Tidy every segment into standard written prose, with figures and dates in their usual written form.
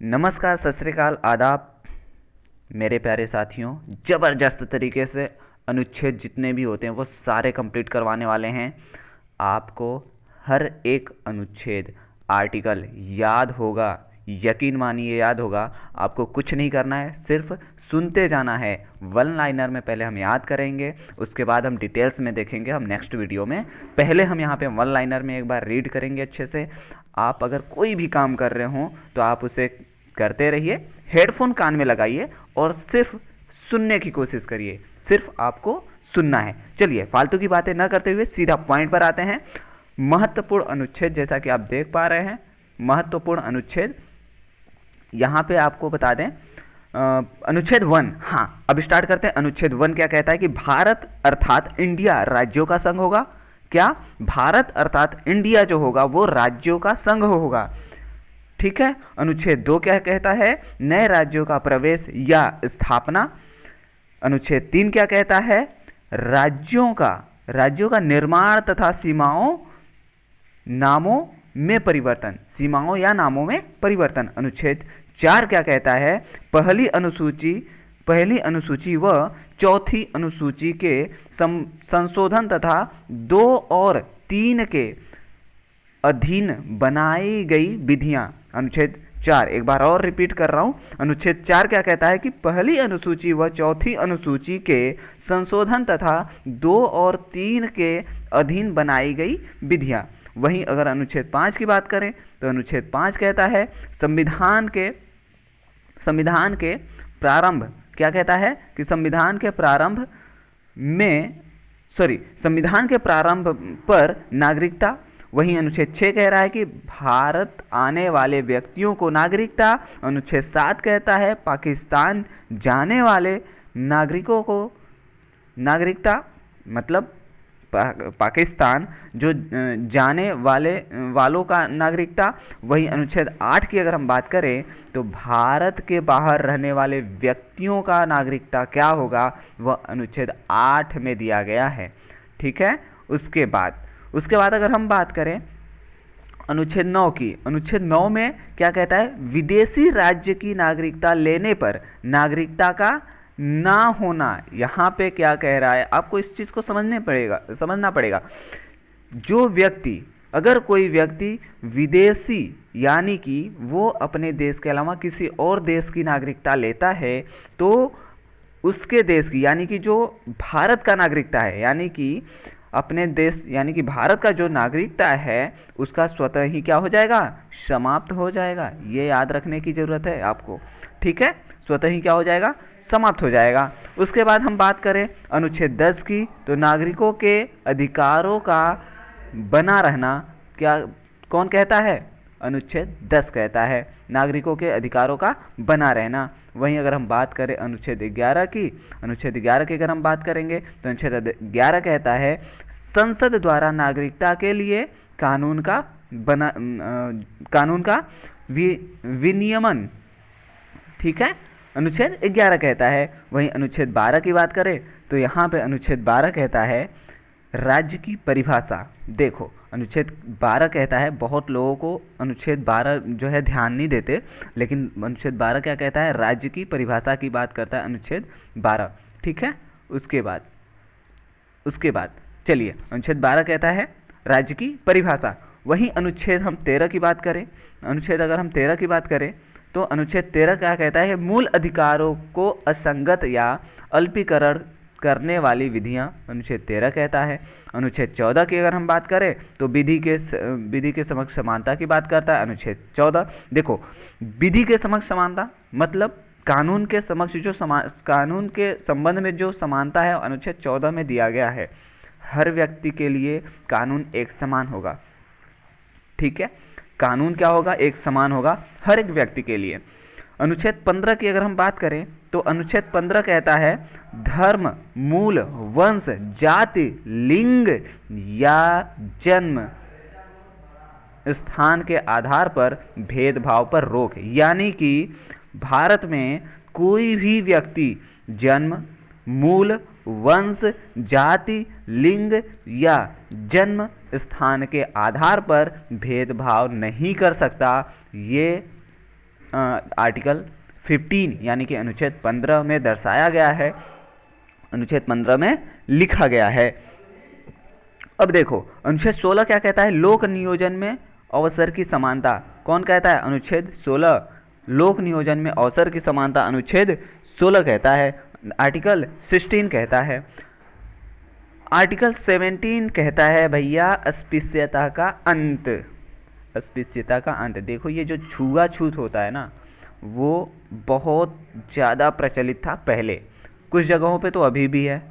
नमस्कार, सत श्री अकाल, आदाब मेरे प्यारे साथियों। ज़बरदस्त तरीके से अनुच्छेद जितने भी होते हैं वो सारे कंप्लीट करवाने वाले हैं। आपको हर एक अनुच्छेद आर्टिकल याद होगा, यकीन मानिए याद होगा। आपको कुछ नहीं करना है, सिर्फ सुनते जाना है। वन लाइनर में पहले हम याद करेंगे, उसके बाद हम डिटेल्स में देखेंगे हम नेक्स्ट वीडियो में। पहले हम यहाँ पे वन लाइनर में एक बार रीड करेंगे अच्छे से। आप अगर कोई भी काम कर रहे हो तो आप उसे करते रहिए, हेडफोन कान में लगाइए और सिर्फ सुनने की कोशिश करिए। सिर्फ आपको सुनना है। चलिए फालतू की बातें न करते हुए सीधा पॉइंट पर आते हैं। महत्वपूर्ण अनुच्छेद, जैसा कि आप देख पा रहे हैं, महत्वपूर्ण अनुच्छेद यहाँ पे आपको बता दें। अनुच्छेद 1, हाँ अब स्टार्ट करते हैं। अनुच्छेद 1 क्या कहता है कि भारत अर्थात इंडिया राज्यों का संघ होगा। क्या? भारत अर्थात इंडिया जो होगा वो राज्यों का संघ होगा। ठीक है। अनुच्छेद 2 क्या कहता है? नए राज्यों का प्रवेश या स्थापना। अनुच्छेद 3 क्या कहता है? राज्यों का निर्माण तथा सीमाओं नामों में परिवर्तन, सीमाओं या नामों में परिवर्तन। अनुच्छेद 4 क्या कहता है? पहली अनुसूची व चौथी अनुसूची के संशोधन तथा 2 और 3 के अधीन बनाई गई विधियां। अनुच्छेद 4 एक बार और रिपीट कर रहा हूं। अनुच्छेद 4 क्या कहता है कि पहली अनुसूची व चौथी अनुसूची के संशोधन तथा 2 और 3 के अधीन बनाई गई विधियां। वहीं अगर अनुच्छेद 5 की बात करें तो अनुच्छेद 5 कहता है संविधान के प्रारंभ, क्या कहता है कि संविधान के प्रारंभ पर नागरिकता। वहीं अनुच्छेद 6 कह रहा है कि भारत आने वाले व्यक्तियों को नागरिकता। अनुच्छेद 7 कहता है पाकिस्तान जाने वाले नागरिकों को नागरिकता, मतलब पाकिस्तान जो जाने वालों का नागरिकता। वहीं अनुच्छेद 8 की अगर हम बात करें तो भारत के बाहर रहने वाले व्यक्तियों का नागरिकता क्या होगा, वह अनुच्छेद 8 में दिया गया है। ठीक है। उसके बाद अगर हम बात करें अनुच्छेद 9 की, अनुच्छेद 9 में क्या कहता है? विदेशी राज्य की नागरिकता लेने पर नागरिकता का ना होना। यहाँ पे क्या कह रहा है? आपको इस चीज़ को समझना पड़ेगा। अगर कोई व्यक्ति विदेशी, यानी कि वो अपने देश के अलावा किसी और देश की नागरिकता लेता है तो उसके देश की, यानी कि जो भारत का नागरिकता है, यानी कि अपने देश, यानी कि भारत का जो नागरिकता है उसका स्वतः ही क्या हो जाएगा? समाप्त हो जाएगा। ये याद रखने की ज़रूरत है आपको। ठीक है। स्वतः ही क्या हो जाएगा? समाप्त हो जाएगा। उसके बाद हम बात करें अनुच्छेद 10 की तो नागरिकों के अधिकारों का बना रहना, क्या कौन कहता है? अनुच्छेद 10 कहता है नागरिकों के अधिकारों का बना रहना। वहीं अगर हम बात करें अनुच्छेद 11 की, अनुच्छेद 11 की अगर हम बात करेंगे तो अनुच्छेद 11 कहता है संसद द्वारा नागरिकता के लिए कानून का विनियमन। ठीक है। अनुच्छेद 11 कहता है। वहीं अनुच्छेद 12 की बात करें तो यहाँ पे अनुच्छेद 12 कहता है राज्य की परिभाषा। देखो अनुच्छेद 12 कहता है, बहुत लोगों को अनुच्छेद 12 जो है ध्यान नहीं देते, लेकिन अनुच्छेद 12 क्या कहता है? राज्य की परिभाषा की बात करता है अनुच्छेद 12। ठीक है। उसके बाद चलिए, अनुच्छेद 12 कहता है राज्य की परिभाषा। वहीं अनुच्छेद हम 13 की बात करें, अगर हम 13 की बात करें तो अनुच्छेद 13 क्या कहता है? मूल अधिकारों को असंगत या अल्पीकरण करने वाली विधियां। अनुच्छेद 13 कहता है। अनुच्छेद 14 की अगर हम बात करें तो विधि के समक्ष समानता की बात करता है अनुच्छेद 14। देखो, विधि के समक्ष समानता मतलब कानून के संबंध में जो समानता है अनुच्छेद 14 में दिया गया है। हर व्यक्ति के लिए कानून एक समान होगा। ठीक है। कानून क्या होगा? एक समान होगा हर एक व्यक्ति के लिए। अनुच्छेद 15 की अगर हम बात करें तो अनुच्छेद 15 कहता है धर्म, मूल, वंश, जाति, लिंग या जन्म स्थान के आधार पर भेदभाव पर रोक। यानी कि भारत में कोई भी व्यक्ति जन्म, मूल, वंश, जाति, लिंग या जन्म स्थान के आधार पर भेदभाव नहीं कर सकता। ये आर्टिकल 15 यानी कि अनुच्छेद 15 में दर्शाया गया है, अनुच्छेद 15 में लिखा गया है। अब देखो अनुच्छेद 16 क्या कहता है, लोक नियोजन में अवसर की समानता। कौन कहता है, अनुच्छेद 16 लोक नियोजन में अवसर की समानता अनुच्छेद 16 कहता है। आर्टिकल 16 कहता है, आर्टिकल 17 कहता है भैया अस्पृश्यता का अंत, अस्पृश्यता का अंत। देखो ये जो छुआछूत होता है ना, वो बहुत ज़्यादा प्रचलित था पहले, कुछ जगहों पे तो अभी भी है,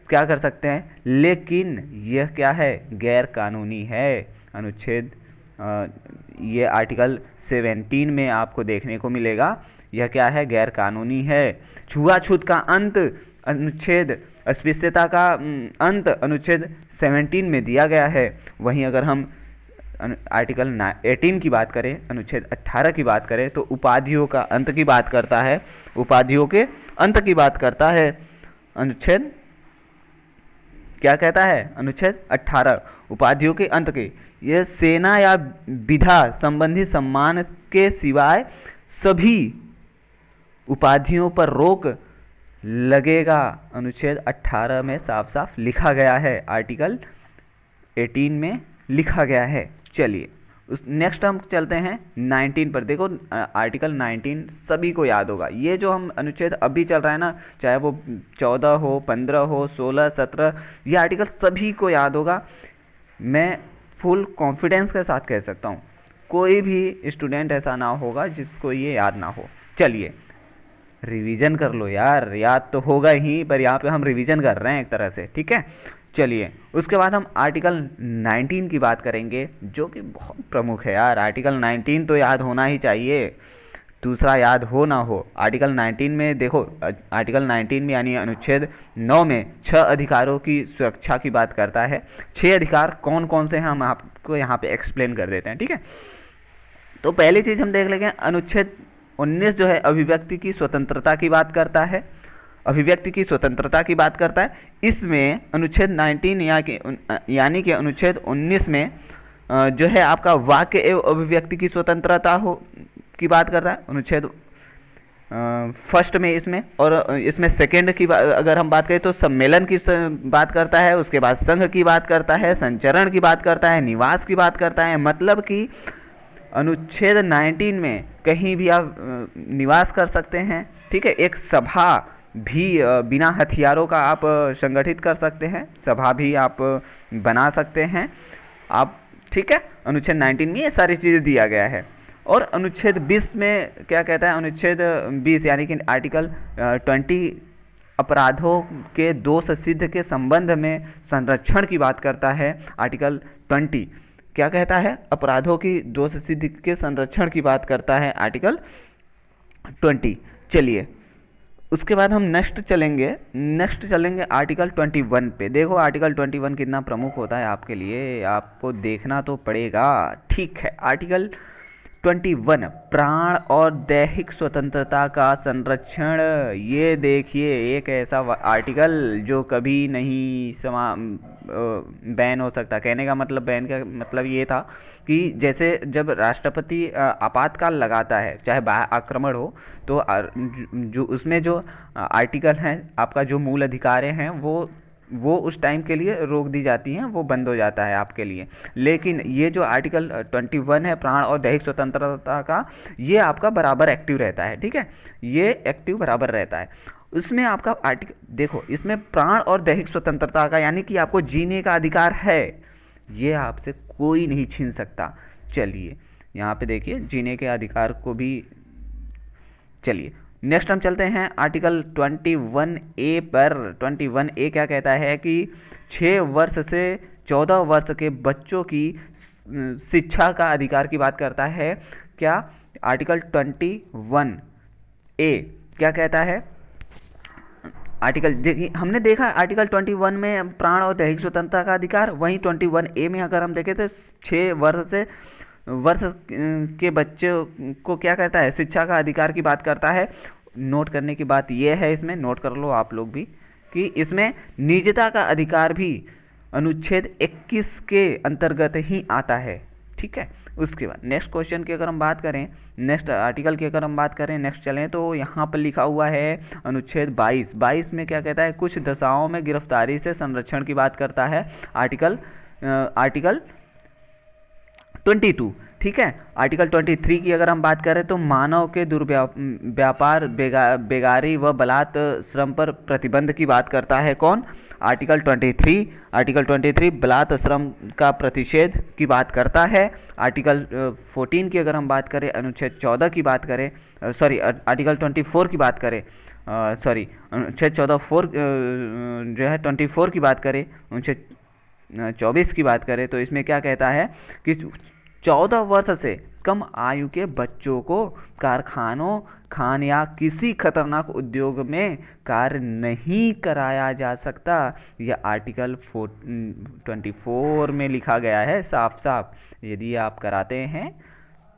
क्या कर सकते हैं, लेकिन यह क्या है, गैर कानूनी है। अनुच्छेद ये आर्टिकल 17 में आपको देखने को मिलेगा, यह क्या है, गैर कानूनी है। छुआछूत का अंत अनुच्छेद, अस्पृश्यता का अंत अनुच्छेद 17 में दिया गया है। वहीं अगर हम आर्टिकल 18 की बात करें, अनुच्छेद 18 की बात करें, तो उपाधियों का अंत की बात करता है, उपाधियों के अंत की बात करता है। अनुच्छेद क्या कहता है, अनुच्छेद 18 उपाधियों के अंत के, यह सेना या विधा संबंधी सम्मान के सिवाय सभी उपाधियों पर रोक लगेगा। अनुच्छेद 18 में साफ साफ लिखा गया है, आर्टिकल 18 में लिखा गया है। चलिए उस नेक्स्ट हम चलते हैं 19 पर। देखो आर्टिकल 19 सभी को याद होगा, ये जो हम अनुच्छेद अभी चल रहा है ना, चाहे वो 14 हो, 15 हो, 16, 17, ये आर्टिकल सभी को याद होगा। मैं फुल कॉन्फिडेंस के साथ कह सकता हूँ, कोई भी स्टूडेंट ऐसा ना होगा जिसको ये याद ना हो। चलिए रिवीजन कर लो यार, याद तो होगा ही, पर यहाँ पे हम रिवीजन कर रहे हैं एक तरह से, ठीक है। चलिए उसके बाद हम आर्टिकल 19 की बात करेंगे, जो कि बहुत प्रमुख है यार। आर्टिकल 19 तो याद होना ही चाहिए, दूसरा याद हो ना हो। आर्टिकल 19 में देखो, आर्टिकल 19 में यानी अनुच्छेद 9 में 6 अधिकारों की सुरक्षा की बात करता है। 6 अधिकार कौन कौन से हैं हम आपको यहाँ पे एक्सप्लेन कर देते हैं, ठीक है। तो पहली चीज़ हम देख लेंगे, अनुच्छेद 19 जो है अभिव्यक्ति की स्वतंत्रता की बात करता है, अभिव्यक्ति की स्वतंत्रता की बात करता है। इसमें अनुच्छेद 19 यानी कि अनुच्छेद 19 में जो है आपका वाक्य एवं अभिव्यक्ति की स्वतंत्रता की बात करता है, अनुच्छेद फर्स्ट में इसमें। और इसमें सेकंड की अगर हम बात करें तो सम्मेलन की बात करता है, उसके बाद संघ की बात करता है, संचरण की बात करता है, निवास की बात करता है। मतलब कि अनुच्छेद 19 में कहीं भी आप निवास कर सकते हैं, ठीक है। एक सभा भी बिना हथियारों का आप संगठित कर सकते हैं, सभा भी आप बना सकते हैं आप, ठीक है। अनुच्छेद 19 में ये सारी चीज़ें दिया गया है। और अनुच्छेद 20 में क्या कहता है, अनुच्छेद 20 यानी कि आर्टिकल 20 अपराधों के दोष सिद्ध के संबंध में संरक्षण की बात करता है। आर्टिकल 20 क्या कहता है, अपराधों की दोष सिद्ध के संरक्षण की बात करता है, आर्टिकल 20। चलिए उसके बाद हम नेक्स्ट चलेंगे आर्टिकल 21 पे। देखो आर्टिकल 21 कितना प्रमुख होता है आपके लिए, आपको देखना तो पड़ेगा, ठीक है। आर्टिकल 21 प्राण और दैहिक स्वतंत्रता का संरक्षण। ये देखिए एक ऐसा आर्टिकल जो कभी नहीं बैन हो सकता। कहने का मतलब, बैन का मतलब ये था कि जैसे जब राष्ट्रपति आपातकाल लगाता है, चाहे बाह्य आक्रमण हो, तो जो उसमें जो आर्टिकल हैं, आपका जो मूल अधिकार हैं, वो उस टाइम के लिए रोक दी जाती हैं, वो बंद हो जाता है आपके लिए। लेकिन ये जो आर्टिकल 21 है प्राण और दैहिक स्वतंत्रता का, ये आपका बराबर एक्टिव रहता है, ठीक है। ये एक्टिव बराबर रहता है। उसमें आपका आर्टिकल देखो, इसमें प्राण और दैहिक स्वतंत्रता का यानी कि आपको जीने का अधिकार है, ये आपसे कोई नहीं छीन सकता। चलिए यहाँ पे देखिए जीने के अधिकार को भी। चलिए नेक्स्ट हम चलते हैं आर्टिकल 21A पर। 21A क्या कहता है कि 6 वर्ष से 14 वर्ष के बच्चों की शिक्षा का अधिकार की बात करता है। क्या आर्टिकल 21A क्या कहता है, आर्टिकल देखिए हमने देखा आर्टिकल 21 में प्राण और दैहिक स्वतंत्रता का अधिकार, वहीं 21A में अगर हम देखें तो 6 वर्ष के बच्चों को क्या कहता है, शिक्षा का अधिकार की बात करता है। नोट करने की बात यह है, इसमें नोट कर लो आप लोग भी, कि इसमें निजता का अधिकार भी अनुच्छेद 21 के अंतर्गत ही आता है। ठीक है। उसके बाद नेक्स्ट क्वेश्चन की अगर हम बात करें, नेक्स्ट आर्टिकल की अगर हम बात करें, नेक्स्ट चलें तो यहाँ पर लिखा हुआ है अनुच्छेद 22 में क्या कहता है, कुछ दशाओं में गिरफ्तारी से संरक्षण की बात करता है आर्टिकल 22। ठीक है। आर्टिकल 23 की अगर हम बात करें तो मानव के दुर्व्यापार, बेगारी व बलात् श्रम पर प्रतिबंध की बात करता है कौन, आर्टिकल 23। आर्टिकल 23 बलात् श्रम का प्रतिषेध की बात करता है। आर्टिकल 14 की अगर हम बात करें, अनुच्छेद 14 की बात करें, सॉरी आर्टिकल 24 की बात करें, सॉरी अनुच्छेद 14 जो है 24 की बात करें, अनुच्छेद 24 की बात करें तो इसमें क्या कहता है कि 14 वर्ष से कम आयु के बच्चों को कारखानों, खान या किसी खतरनाक उद्योग में कार्य नहीं कराया जा सकता। यह आर्टिकल 24 में लिखा गया है साफ साफ। यदि आप कराते हैं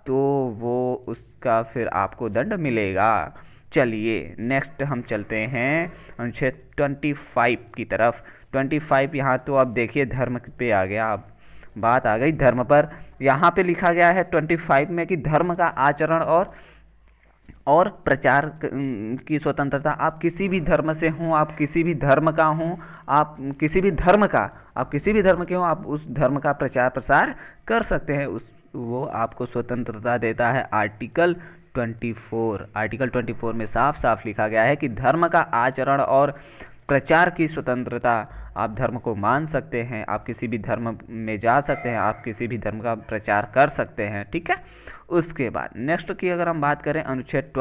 तो वो उसका फिर आपको दंड मिलेगा। चलिए नेक्स्ट हम चलते हैं अनुच्छेद 25 की तरफ। 25 यहाँ तो अब देखिए धर्म पे आ गया, अब बात आ गई धर्म पर। यहाँ पे लिखा गया है 25 में कि धर्म का आचरण और प्रचार की स्वतंत्रता। आप किसी भी धर्म से हों, आप किसी भी धर्म का हों, आप किसी भी धर्म के हों, आप उस धर्म का प्रचार प्रसार कर सकते हैं। वो आपको स्वतंत्रता देता है आर्टिकल 24। आर्टिकल 24 में साफ साफ लिखा गया है कि धर्म का आचरण और प्रचार की स्वतंत्रता। आप धर्म को मान सकते हैं, आप किसी भी धर्म में जा सकते हैं, आप किसी भी धर्म का प्रचार कर सकते हैं। ठीक है। उसके बाद नेक्स्ट की अगर हम बात करें, अनुच्छेद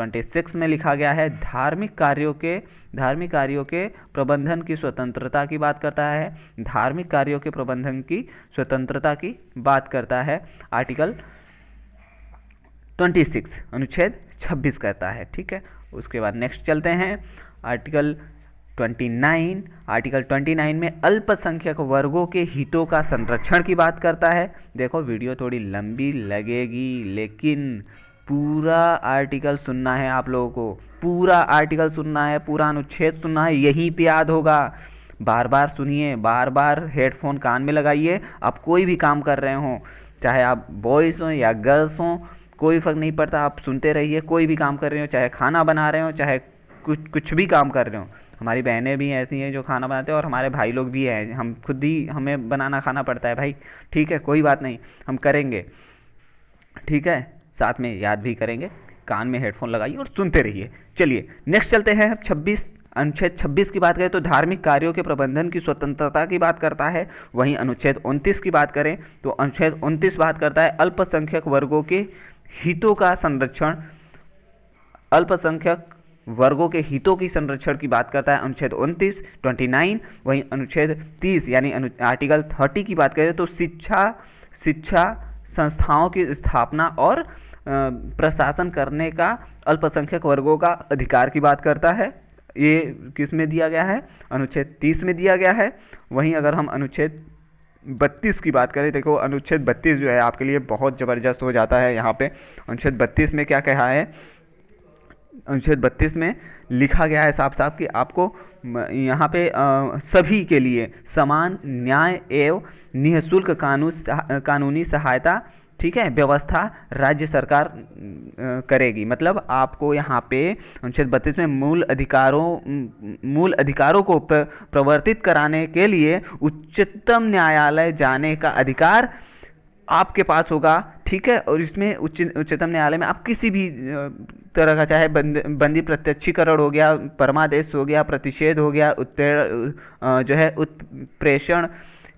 26 में लिखा गया है धार्मिक कार्यों के प्रबंधन की स्वतंत्रता की बात करता है। धार्मिक कार्यों के प्रबंधन की स्वतंत्रता की बात करता है आर्टिकल 26, अनुच्छेद 26 कहता है। ठीक है। उसके बाद नेक्स्ट चलते हैं आर्टिकल 29। आर्टिकल 29 में अल्पसंख्यक वर्गों के हितों का संरक्षण की बात करता है। देखो वीडियो थोड़ी लंबी लगेगी लेकिन पूरा आर्टिकल सुनना है आप लोगों को, पूरा आर्टिकल सुनना है, पूरा अनुच्छेद सुनना है, यहीं पे याद होगा। बार बार सुनिए, बार बार हेडफोन कान में लगाइए। आप कोई भी काम कर रहे हों, चाहे आप बॉयज़ हों या गर्ल्स हों, कोई फ़र्क नहीं पड़ता, आप सुनते रहिए। कोई भी काम कर रहे हो, चाहे खाना बना रहे हो, चाहे कुछ भी काम कर रहे हो। हमारी बहनें भी ऐसी हैं जो खाना बनाते हैं और हमारे भाई लोग भी हैं, हम खुद ही हमें बनाना खाना पड़ता है भाई। ठीक है, कोई बात नहीं, हम करेंगे। ठीक है, साथ में याद भी करेंगे। कान में हेडफोन लगाइए और सुनते रहिए। चलिए नेक्स्ट चलते हैं। 26 अनुच्छेद 26 की बात करें तो धार्मिक कार्यों के प्रबंधन की स्वतंत्रता की बात करता है। वहीं अनुच्छेद 29 की बात करें तो अनुच्छेद 29 बात करता है अल्पसंख्यक वर्गों के हितों का संरक्षण। अल्पसंख्यक वर्गों के हितों की संरक्षण की बात करता है अनुच्छेद 29। वहीं अनुच्छेद 30 यानी आर्टिकल 30 की बात करें तो शिक्षा संस्थाओं की स्थापना और प्रशासन करने का अल्पसंख्यक वर्गों का अधिकार की बात करता है। ये किस में दिया गया है, अनुच्छेद 30 में दिया गया है। वहीं अगर हम अनुच्छेद 32 की बात करें, देखो अनुच्छेद 32 जो है आपके लिए बहुत ज़बरदस्त हो जाता है। यहाँ पे अनुच्छेद 32 में क्या कहा है, अनुच्छेद 32 में लिखा गया है साफ साफ कि आपको यहाँ पे सभी के लिए समान न्याय एवं निःशुल्क कानूनी सहायता, ठीक है, व्यवस्था राज्य सरकार करेगी। मतलब आपको यहाँ पे अनुच्छेद 32 में मूल अधिकारों को प्रवर्तित कराने के लिए उच्चतम न्यायालय जाने का अधिकार आपके पास होगा। ठीक है। और इसमें उच्चतम न्यायालय में आप किसी भी तरह का, चाहे बंदी प्रत्यक्षीकरण हो गया, परमादेश हो गया, प्रतिषेध हो गया, उत्प्रेषण,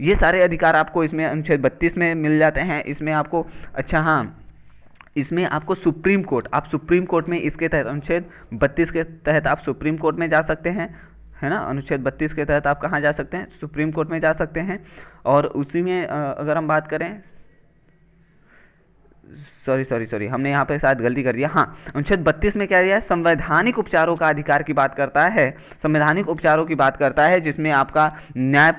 ये सारे अधिकार आपको इसमें अनुच्छेद 32 में मिल जाते हैं। इसमें आपको, अच्छा हाँ, इसमें आपको सुप्रीम कोर्ट, आप सुप्रीम कोर्ट में इसके तहत अनुच्छेद 32 के तहत आप सुप्रीम कोर्ट में जा सकते हैं, है ना। अनुच्छेद 32 के तहत आप कहाँ जा सकते हैं, सुप्रीम कोर्ट में जा सकते हैं। और उसी में अगर हम बात करें, सॉरी हमने यहाँ पे शायद गलती कर दिया। हाँ, अनुच्छेद 32 में क्या दिया है, संवैधानिक उपचारों का अधिकार की बात करता है। संवैधानिक उपचारों की बात करता है जिसमें आपका न्याय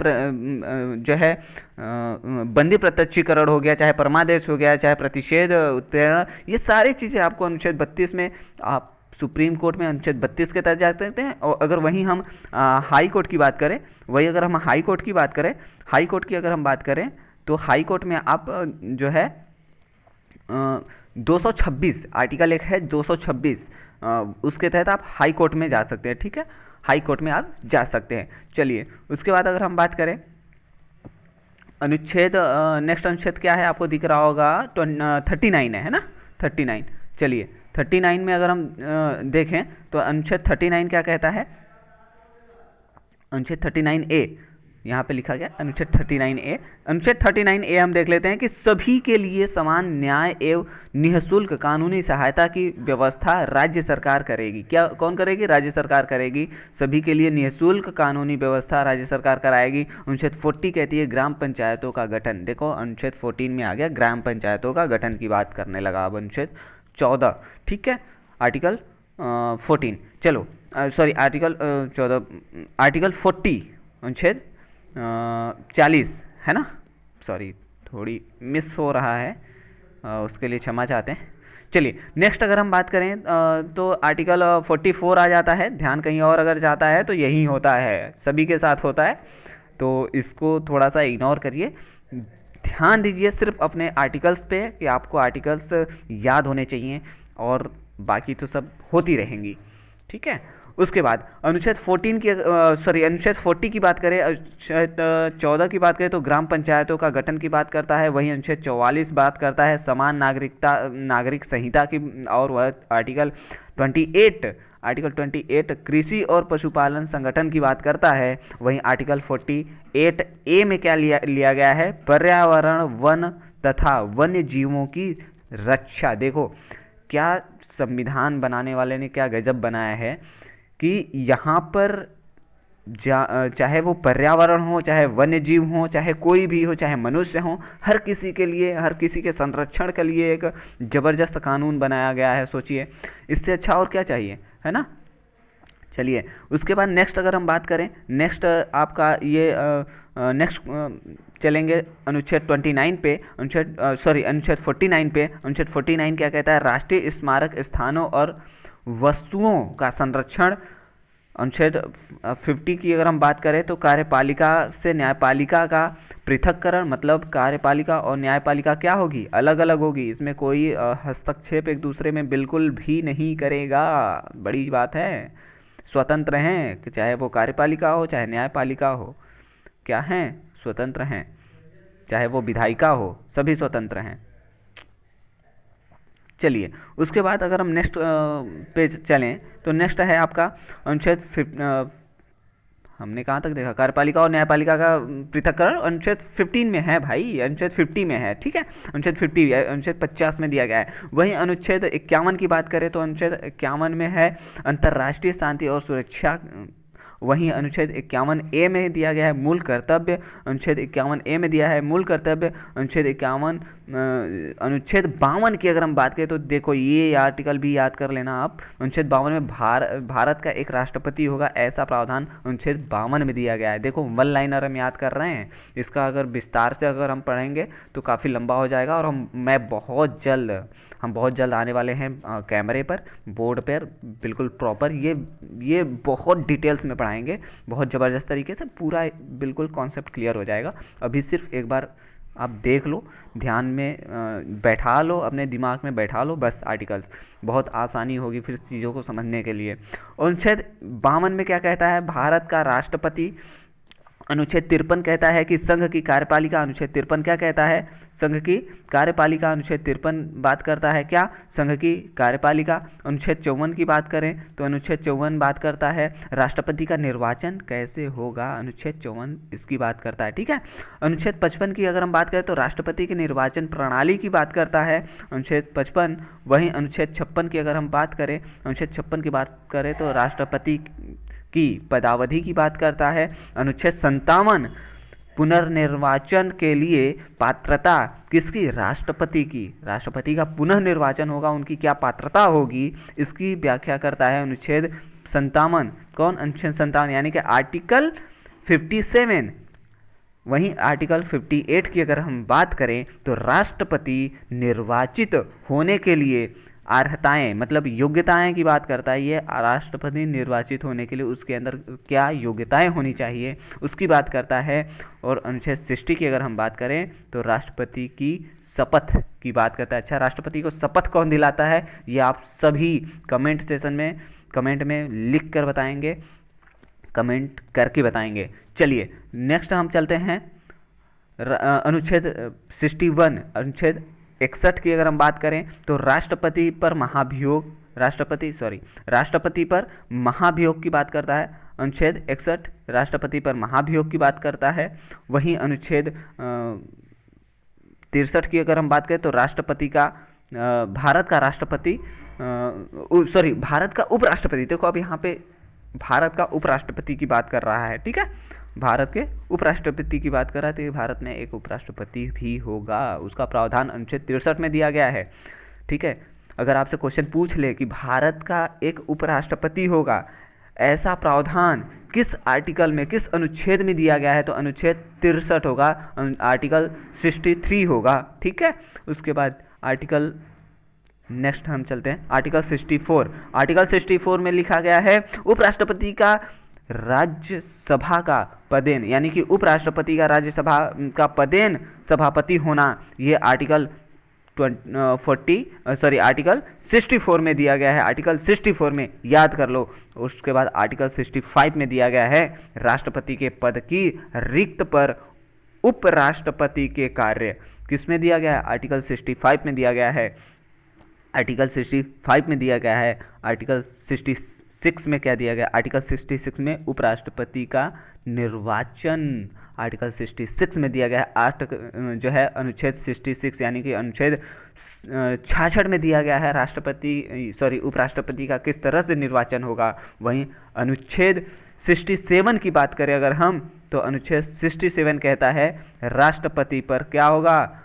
जो है बंदी प्रत्यक्षीकरण हो गया, चाहे परमादेश हो गया, चाहे प्रतिषेध, उत्प्रेरण, ये सारी चीज़ें आपको अनुच्छेद 32 में आप सुप्रीम कोर्ट में अनुच्छेद 32 के तहत जा सकते हैं। और अगर वहीं हम हाई कोर्ट की बात करें, हाई कोर्ट की अगर हम बात करें तो हाई कोर्ट में आप जो है 226 आर्टिकल एक है 226, उसके तहत आप हाई कोर्ट में जा सकते हैं। ठीक है, हाई कोर्ट में आप जा सकते हैं। चलिए उसके बाद अगर हम बात करें अनुच्छेद, नेक्स्ट अनुच्छेद क्या है आपको दिख रहा होगा, 39 है ना, 39। चलिए 39 में अगर हम देखें तो अनुच्छेद 39 क्या कहता है, अनुच्छेद 39A यहाँ पे लिखा गया अनुच्छेद 39A। अनुच्छेद 39A हम देख लेते हैं कि सभी के लिए समान न्याय एवं निःशुल्क कानूनी सहायता की व्यवस्था राज्य सरकार करेगी। क्या कौन करेगी? राज्य सरकार करेगी। सभी के लिए निःशुल्क कानूनी व्यवस्था राज्य सरकार कराएगी। अनुच्छेद 40 कहती है ग्राम पंचायतों का गठन। देखो अनुच्छेद 14 में आ गया ग्राम पंचायतों का गठन की बात करने लगा अब अनुच्छेद 14। ठीक है, आर्टिकल 14, चलो सॉरी आर्टिकल 14, आर्टिकल 40 अनुच्छेद 40 है ना, सॉरी थोड़ी मिस हो रहा है, उसके लिए क्षमा चाहते हैं। चलिए नेक्स्ट अगर हम बात करें तो आर्टिकल 44 आ जाता है। ध्यान कहीं और अगर जाता है तो यही होता है, सभी के साथ होता है, तो इसको थोड़ा सा इग्नोर करिए। ध्यान दीजिए सिर्फ अपने आर्टिकल्स पे कि आपको आर्टिकल्स याद होने चाहिए और बाकी तो सब होती रहेंगी। ठीक है, उसके बाद अनुच्छेद 14 की अनुच्छेद 40 की बात करें, अनुच्छेद 14 की बात करें तो ग्राम पंचायतों का गठन की बात करता है। वहीं अनुच्छेद 44 बात करता है समान नागरिक संहिता की, और वह आर्टिकल 28 कृषि और पशुपालन संगठन की बात करता है। वहीं आर्टिकल 48A में क्या लिया गया है, पर्यावरण, वन तथा वन्य जीवों की रक्षा। देखो क्या संविधान बनाने वाले ने क्या गजब बनाया है कि यहाँ पर चाहे वो पर्यावरण हो, चाहे वन्य जीव हो, चाहे कोई भी हो, चाहे मनुष्य हो, हर किसी के लिए, हर किसी के संरक्षण के लिए एक ज़बरदस्त कानून बनाया गया है। सोचिए इससे अच्छा और क्या चाहिए, है ना। चलिए उसके बाद नेक्स्ट अगर हम बात करें, नेक्स्ट आपका ये नेक्स्ट चलेंगे अनुच्छेद 29 पे, अनुच्छेद 49 पे। अनुच्छेद 49 क्या कहता है, राष्ट्रीय स्मारक स्थानों और वस्तुओं का संरक्षण। अनुच्छेद 50 की अगर हम बात करें तो कार्यपालिका से न्यायपालिका का पृथक्करण, मतलब कार्यपालिका और न्यायपालिका क्या होगी, अलग अलग होगी। इसमें कोई हस्तक्षेप एक दूसरे में बिल्कुल भी नहीं करेगा, बड़ी बात है, स्वतंत्र हैं कि चाहे वो कार्यपालिका हो चाहे न्यायपालिका हो, क्या हैं, स्वतंत्र हैं। चाहे वो विधायिका हो, सभी स्वतंत्र हैं। चलिए उसके बाद अगर हम नेक्स्ट पेज चलें तो नेक्स्ट है आपका अनुच्छेद हमने कहाँ तक देखा, कार्यपालिका और न्यायपालिका का पृथक्करण अनुच्छेद 15 में है भाई, अनुच्छेद 50 में है। ठीक है, अनुच्छेद 50 अनुच्छेद 50 में दिया गया है। वहीं अनुच्छेद 51 की बात करें तो अनुच्छेद 51 में है अंतर्राष्ट्रीय शांति और सुरक्षा। वहीं अनुच्छेद 51A में दिया गया है मूल कर्तव्य। अनुच्छेद 51A में दिया है मूल कर्तव्य। अनुच्छेद 51 अनुच्छेद 52 की अगर हम बात करें तो देखो ये आर्टिकल भी याद कर लेना आप। अनुच्छेद 52 में भारत का एक राष्ट्रपति होगा, ऐसा प्रावधान अनुच्छेद 52 में दिया गया है। देखो वन लाइनर हम याद कर रहे हैं, इसका अगर विस्तार से अगर हम पढ़ेंगे तो काफ़ी लंबा हो जाएगा। और हम बहुत जल्द आने वाले हैं कैमरे पर, बोर्ड पर, बिल्कुल प्रॉपर ये बहुत डिटेल्स में पढ़ाएंगे, बहुत ज़बरदस्त तरीके से, पूरा बिल्कुल कॉन्सेप्ट क्लियर हो जाएगा। अभी सिर्फ एक बार आप देख लो, ध्यान में बैठा लो, अपने दिमाग में बैठा लो बस आर्टिकल्स, बहुत आसानी होगी फिर चीज़ों को समझने के लिए। अनुच्छेद 52 में क्या कहता है, भारत का राष्ट्रपति। अनुच्छेद 53 कहता है कि संघ की कार्यपालिका। अनुच्छेद 53 क्या कहता है, संघ की कार्यपालिका। अनुच्छेद 53 बात करता है क्या, संघ की कार्यपालिका। अनुच्छेद 54 की बात करें तो अनुच्छेद 54 बात करता है राष्ट्रपति का निर्वाचन कैसे होगा, अनुच्छेद 54 इसकी बात करता है। ठीक है, अनुच्छेद 55 की अगर हम बात करें तो राष्ट्रपति की निर्वाचन प्रणाली की बात करता है, अनुच्छेद 55। वहीं अनुच्छेद 56 की अगर हम बात करें, अनुच्छेद 56 की बात करें तो राष्ट्रपति की पदावधि की बात करता है। अनुच्छेद 57 पुनर्निर्वाचन के लिए पात्रता किसकी, राष्ट्रपति की। राष्ट्रपति का पुनः निर्वाचन होगा, उनकी क्या पात्रता होगी, इसकी व्याख्या करता है अनुच्छेद 57। कौन, अनुच्छेद 57 यानी कि आर्टिकल 57। वहीं आर्टिकल 58 की अगर हम बात करें तो राष्ट्रपति निर्वाचित होने के लिए अर्हताएं मतलब योग्यताएं की बात करता है। ये राष्ट्रपति निर्वाचित होने के लिए उसके अंदर क्या योग्यताएं होनी चाहिए उसकी बात करता है। और अनुच्छेद 60 की अगर हम बात करें तो राष्ट्रपति की शपथ की बात करता है। अच्छा, राष्ट्रपति को शपथ कौन दिलाता है, ये आप सभी कमेंट सेशन में कमेंट में लिख कर बताएंगे, कमेंट करके बताएंगे। चलिए नेक्स्ट हम चलते हैं अनुच्छेद 61, अनुच्छेद 61 की अगर हम बात करें तो राष्ट्रपति पर महाभियोग की बात करता है। अनुच्छेद 61 राष्ट्रपति पर महाभियोग की बात करता है। वहीं अनुच्छेद 63 की अगर हम बात करें तो राष्ट्रपति का भारत का उपराष्ट्रपति, देखो अब यहाँ पे भारत का उपराष्ट्रपति की बात कर रहा है, ठीक है, भारत के उपराष्ट्रपति की बात कर रहा है, तो ये भारत में एक उपराष्ट्रपति भी होगा, उसका प्रावधान अनुच्छेद 63 में दिया गया है, ठीक है। अगर आपसे क्वेश्चन पूछ ले कि भारत का एक उपराष्ट्रपति होगा, ऐसा प्रावधान किस आर्टिकल में, किस अनुच्छेद में दिया गया है, तो अनुच्छेद 63 होगा, आर्टिकल 63 होगा, ठीक है। उसके बाद आर्टिकल नेक्स्ट हम चलते हैं आर्टिकल 64। आर्टिकल 64 में लिखा गया है उपराष्ट्रपति का राज्यसभा का पदेन, यानी कि उपराष्ट्रपति का राज्यसभा का पदेन सभापति होना, ये आर्टिकल 64 में दिया गया है। आर्टिकल 64 में याद कर लो। उसके बाद आर्टिकल 65 में दिया गया है राष्ट्रपति के पद की रिक्त पर उपराष्ट्रपति के कार्य, किसमें दिया गया है, आर्टिकल 65 में दिया गया है। आर्टिकल 65 में दिया गया है। आर्टिकल 66 में क्या दिया गया, आर्टिकल 66 में उपराष्ट्रपति का निर्वाचन, आर्टिकल 66 में दिया गया है। जो है अनुच्छेद 66 यानी कि अनुच्छेद 66 में दिया गया है उपराष्ट्रपति का किस तरह से निर्वाचन होगा। वहीं अनुच्छेद 67 की बात करें अगर हम, तो अनुच्छेद 67 कहता है राष्ट्रपति पर क्या होगा,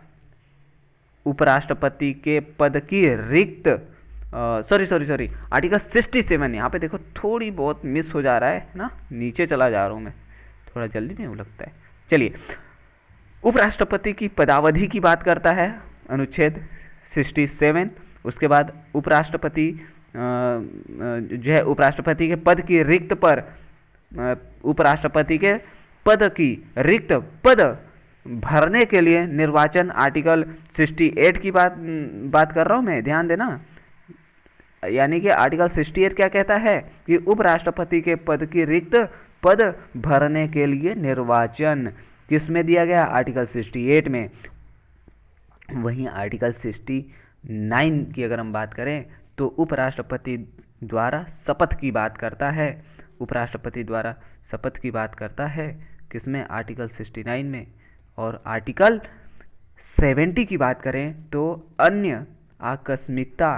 उपराष्ट्रपति के पद की रिक्त आर्टिकल 67, यहाँ पे देखो थोड़ी बहुत मिस हो जा रहा है ना, नीचे चला जा रहा हूँ मैं, थोड़ा जल्दी में लगता है। चलिए, उपराष्ट्रपति की पदावधि की बात करता है अनुच्छेद 67। उसके बाद उपराष्ट्रपति जो है उपराष्ट्रपति के पद की रिक्त पर उपराष्ट्रपति के पद की रिक्त पद भरने के लिए निर्वाचन, आर्टिकल 68 की बात कर रहा हूँ मैं, ध्यान देना। यानी कि आर्टिकल 68 क्या कहता है कि उपराष्ट्रपति के पद की रिक्त पद भरने के लिए निर्वाचन किस में दिया गया, आर्टिकल 68 में। वहीं आर्टिकल 69 की अगर हम बात करें तो उपराष्ट्रपति द्वारा शपथ की बात करता है, उपराष्ट्रपति द्वारा शपथ की बात करता है किसमें, आर्टिकल 69 में। और आर्टिकल 70 की बात करें तो अन्य आकस्मिकता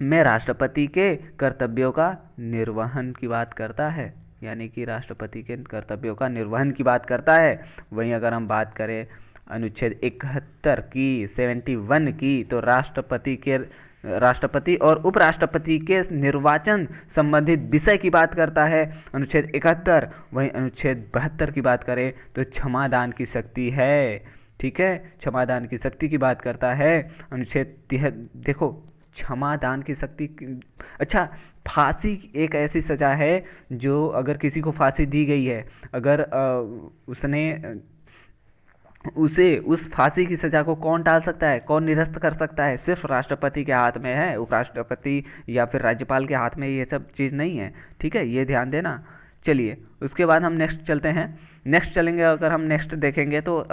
में राष्ट्रपति के कर्तव्यों का निर्वहन की बात करता है, यानी कि राष्ट्रपति के कर्तव्यों का निर्वहन की बात करता है। वहीं अगर हम बात करें अनुच्छेद 71 की 71 की, तो राष्ट्रपति और उपराष्ट्रपति के निर्वाचन संबंधित विषय की बात करता है अनुच्छेद 71। वहीं अनुच्छेद 72 की बात करें तो क्षमादान की शक्ति है, ठीक है, क्षमादान की शक्ति की बात करता है अनुच्छेद 73। देखो क्षमादान की शक्ति, अच्छा, फांसी एक ऐसी सजा है जो अगर किसी को फांसी दी गई है, अगर उस फांसी की सजा को कौन टाल सकता है, कौन निरस्त कर सकता है, सिर्फ राष्ट्रपति के हाथ में है, उपराष्ट्रपति या फिर राज्यपाल के हाथ में ये सब चीज़ नहीं है, ठीक है, ये ध्यान देना। चलिए उसके बाद हम नेक्स्ट चलते हैं, नेक्स्ट चलेंगे। अगर हम नेक्स्ट देखेंगे तो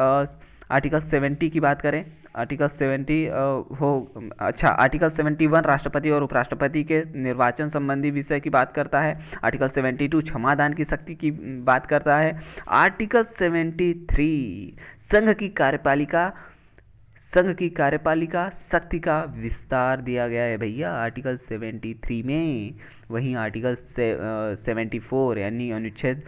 आर्टिकल 70 की बात करें, आर्टिकल 71 राष्ट्रपति और उपराष्ट्रपति के निर्वाचन संबंधी विषय की बात करता है। आर्टिकल 72 क्षमादान की शक्ति की बात करता है। आर्टिकल 73 संघ की कार्यपालिका शक्ति का विस्तार दिया गया है भैया, आर्टिकल 73 में। वहीं आर्टिकल 74 यानी अनुच्छेद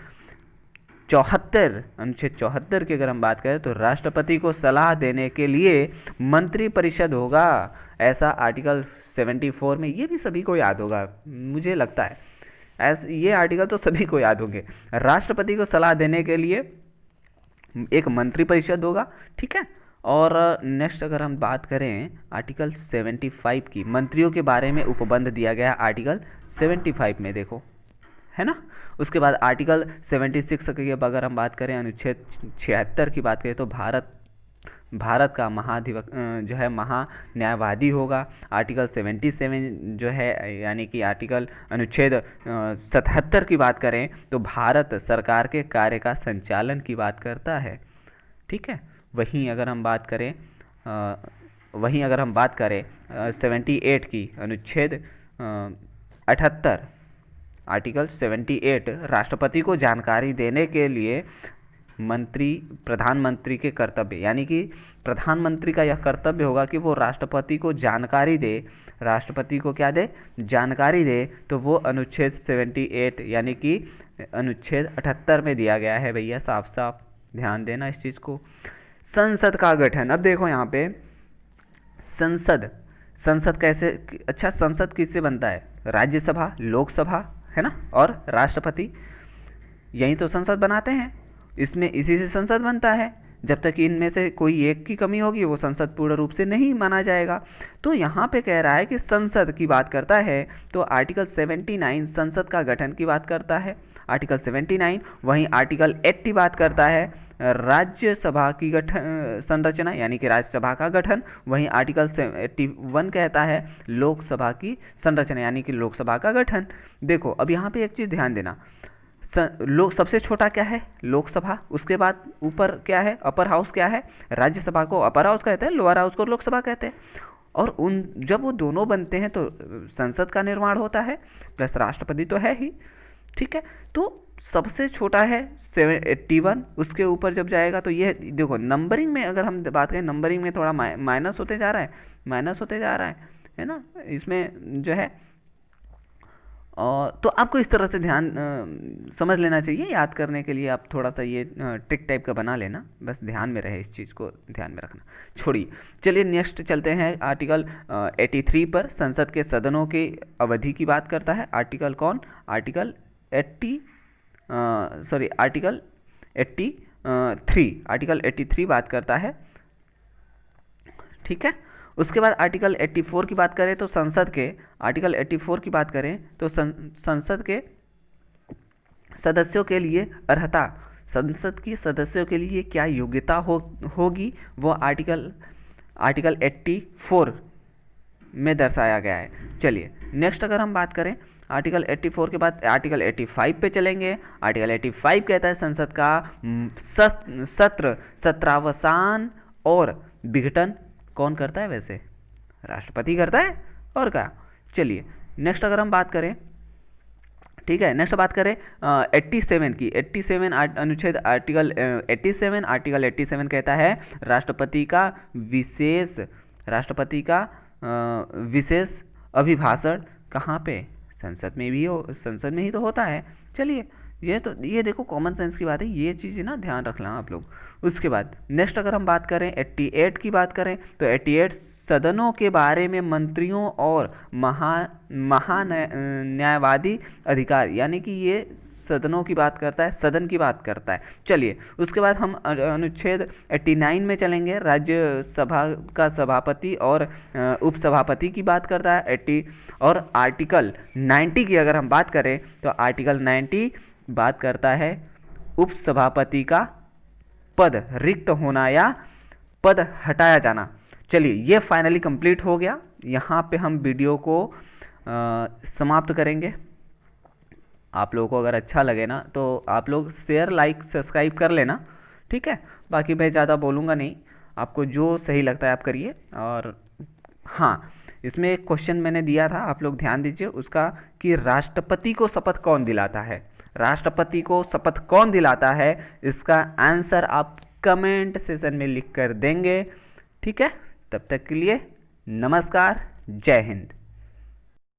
74 की अगर हम बात करें तो राष्ट्रपति को सलाह देने के लिए मंत्रिपरिषद होगा, ऐसा आर्टिकल 74 में। ये भी सभी को याद होगा मुझे लगता है, ये आर्टिकल तो सभी को याद होंगे। राष्ट्रपति को सलाह देने के लिए एक मंत्रिपरिषद होगा, ठीक है। और नेक्स्ट अगर हम बात करें आर्टिकल 75 की, मंत्रियों के बारे में उपबंध दिया गया आर्टिकल 75 में, देखो है ना। उसके बाद आर्टिकल 76 की अगर हम बात करें, अनुच्छेद 76 की बात करें, तो भारत का जो है महान्यायवादी होगा। आर्टिकल 77 जो है यानी कि अनुच्छेद 77 की बात करें तो भारत सरकार के कार्य का संचालन की बात करता है, ठीक है। वहीं अगर हम बात करें 78 की, अनुच्छेद 78, आर्टिकल 78 राष्ट्रपति को जानकारी देने के लिए प्रधानमंत्री के कर्तव्य, यानी कि प्रधानमंत्री का यह कर्तव्य होगा कि वो राष्ट्रपति को जानकारी दे। राष्ट्रपति को क्या दे? जानकारी दे। तो वो अनुच्छेद 78 यानी कि अनुच्छेद 78 में दिया गया है भैया, साफ साफ ध्यान देना इस चीज़ को। संसद का गठन, अब देखो यहाँ पे संसद कैसे, अच्छा संसद किससे बनता है? राज्यसभा, लोकसभा, है ना, और राष्ट्रपति, यही तो संसद बनाते हैं। इसमें इसी से संसद बनता है। जब तक इनमें से कोई एक की कमी होगी वो संसद पूर्ण रूप से नहीं माना जाएगा। तो यहाँ पे कह रहा है कि संसद की बात करता है तो आर्टिकल 79 संसद का गठन की बात करता है, आर्टिकल 79। वहीं आर्टिकल 80 बात करता है राज्यसभा की संरचना यानी कि राज्यसभा का गठन। वहीं आर्टिकल 81 कहता है लोकसभा की संरचना यानी कि लोकसभा का गठन। देखो अब यहाँ पे एक चीज़ ध्यान देना, सबसे छोटा क्या है? लोकसभा। उसके बाद ऊपर क्या है? अपर हाउस क्या है? राज्यसभा को अपर हाउस कहते हैं, लोअर हाउस को लोकसभा कहते हैं। और जब वो दोनों बनते हैं तो संसद का निर्माण होता है, प्लस राष्ट्रपति तो है ही, ठीक है। तो सबसे छोटा है 81, उसके ऊपर जब जाएगा तो ये देखो नंबरिंग में अगर हम बात करें, नंबरिंग में थोड़ा माइनस होते जा रहा है ना इसमें जो है। और तो आपको इस तरह से ध्यान समझ लेना चाहिए, याद करने के लिए आप थोड़ा सा ये ट्रिक टाइप का बना लेना, बस ध्यान में रहे, इस चीज़ को ध्यान में रखना। छोड़िए, चलिए नेक्स्ट चलते हैं आर्टिकल 83 पर, संसद के सदनों की अवधि की बात करता है। आर्टिकल 83 बात करता है, ठीक है। उसके बाद आर्टिकल 84 की बात करें तो संसद के संसद के सदस्यों के लिए अर्हता, संसद की सदस्यों के लिए क्या योग्यता होगी वो आर्टिकल 84 में दर्शाया गया है। चलिए नेक्स्ट अगर हम बात करें आर्टिकल 84 के बाद आर्टिकल 85 पे चलेंगे। आर्टिकल 85 कहता है संसद का सत्रावसान और विघटन कौन करता है? वैसे राष्ट्रपति करता है, और क्या। चलिए नेक्स्ट अगर हम बात करें, ठीक है, नेक्स्ट बात करें 87 की। 87 अनुच्छेद आर्टिकल 87 कहता है राष्ट्रपति का विशेष अभिभाषण कहाँ पे? संसद में ही तो होता है। चलिए ये देखो कॉमन सेंस की बात है, ये चीज़ ना ध्यान रखना आप लोग। उसके बाद नेक्स्ट अगर हम बात करें 88 की बात करें तो 88 सदनों के बारे में मंत्रियों और महान्यायवादी अधिकार, यानी कि ये सदनों की बात करता है, सदन की बात करता है। चलिए उसके बाद हम अनुच्छेद 89 में चलेंगे, राज्यसभा का सभापति और उपसभापति की बात करता है 80। और आर्टिकल 90 की अगर हम बात करें तो आर्टिकल 90 बात करता है उपसभापति का पद रिक्त होना या पद हटाया जाना। चलिए ये फाइनली कंप्लीट हो गया। यहाँ पे हम वीडियो को समाप्त करेंगे। आप लोगों को अगर अच्छा लगे ना तो आप लोग शेयर, लाइक, सब्सक्राइब कर लेना, ठीक है। बाकी मैं ज़्यादा बोलूँगा नहीं, आपको जो सही लगता है आप करिए। और हाँ, इसमें एक क्वेश्चन मैंने दिया था, आप लोग ध्यान दीजिए उसका, कि राष्ट्रपति को शपथ कौन दिलाता है? राष्ट्रपति को शपथ कौन दिलाता है? इसका आंसर आप कमेंट सेशन में लिख कर देंगे, ठीक है। तब तक के लिए नमस्कार, जय हिंद।